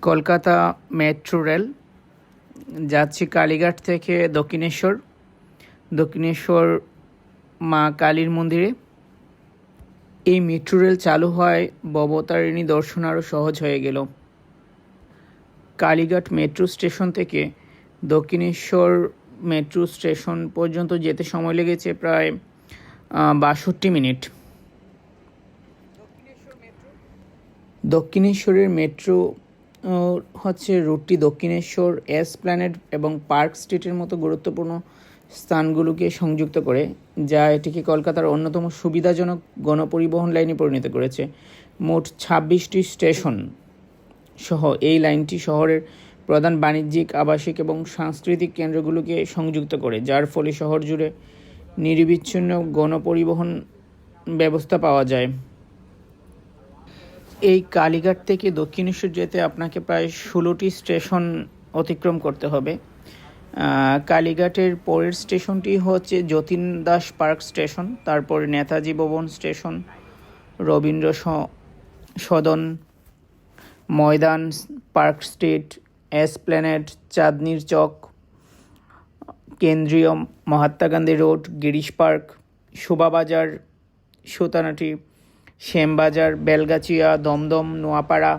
Kolkata metro rail যাচ্ছে কালীঘাট থেকে দক্ষিণেশ্বর মা কালীর মন্দিরে। এই মেট্রো রেল চালু হয় ভবতারিণী দর্শন আরও সহজ হয়ে গেল। কালীঘাট মেট্রো স্টেশন থেকে দক্ষিণেশ্বর মেট্রো স্টেশন পর্যন্ত যেতে সময় লেগেছে প্রায় ৬২ মিনিট। দক্ষিণেশ্বরের মেট্রো হচ্ছে রুটটি দক্ষিণেশ্বর, এসপ্ল্যানেড এবং পার্ক স্ট্রিটের মতো গুরুত্বপূর্ণ স্থানগুলোকে সংযুক্ত করে, যা এটিকে কলকাতার অন্যতম সুবিধাজনক গণপরিবহন লাইনে পরিণত করেছে। মোট ২৬টি স্টেশন সহ এই লাইনটি শহরের প্রধান বাণিজ্যিক, আবাসিক এবং সাংস্কৃতিক কেন্দ্রগুলোকে সংযুক্ত করে, যার ফলে শহর জুড়ে নিরবিচ্ছিন্ন গণপরিবহন ব্যবস্থা পাওয়া যায়। এই কালীঘাট থেকে দক্ষিণেশ্বর যেতে আপনাকে প্রায় ১৬টি স্টেশন অতিক্রম করতে হবে। কালীঘাটের পরের স্টেশনটি হচ্ছে যতীন দাস পার্ক স্টেশন, তারপরে নেতাজি ভবন স্টেশন, রবীন্দ্র সদন, ময়দান, পার্ক স্ট্রিট, এসপ্ল্যানেড, চাঁদনীর চক, কেন্দ্রীয়, মহাত্মা গান্ধী রোড, গিরিশ পার্ক, শোভাবাজার, সুতানাটি, শ্যামবাজার, বেলগাছিয়া, দমদম, নোয়াপাড়া,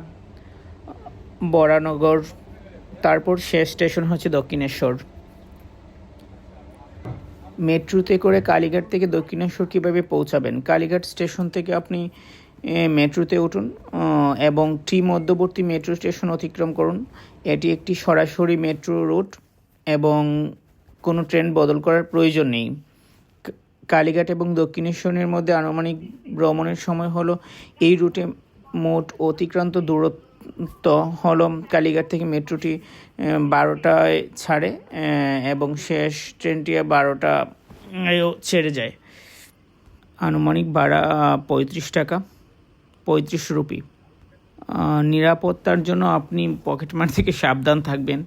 বরানগর। তারপর শেষ স্টেশন হচ্ছে দক্ষিণেশ্বর। মেট্রোতে করে কালীঘাট থেকে দক্ষিণেশ্বর কীভাবে পৌঁছাবেন? কালীঘাট স্টেশন থেকে আপনি মেট্রোতে উঠুন এবং টি মধ্যবর্তী মেট্রো স্টেশন অতিক্রম করুন। এটি একটি সরাসরি মেট্রো রুট এবং কোনো ট্রেন বদল করার প্রয়োজন নেই। কালীঘাট এবং দক্ষিণেশ্বরের মধ্যে আনুমানিক ভ্রমণের সময় হলো, এই রুটে মোট অতিক্রান্ত দূরত্ব হলো, কালীঘাট থেকে মেট্রোটি ১২টায় ছাড়ে এবং শেষ ট্রেনটি ১২টায় ছেড়ে যায়। আনুমানিক ভাড়া ৩৫ টাকা, ৩৫ রুপি। নিরাপত্তার জন্য আপনি পকেটমার থেকে সাবধান থাকবেন।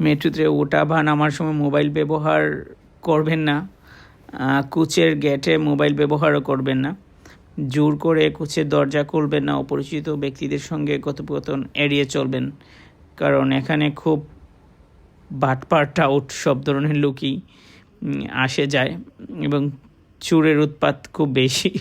মেট্রোতে ওঠা বা নামার সময় মোবাইল ব্যবহার করবেন না। কোচের গেটে মোবাইল ব্যবহারও করবেন না। জোর করে কোচের দরজা খুলবেন না। অপরিচিত ব্যক্তিদের সঙ্গে কথোপকথন এড়িয়ে চলবেন, কারণ এখানে খুব বাটপার টাউট সব ধরনের লোকই আসে যায় এবং চোরের উৎপাত খুব বেশি।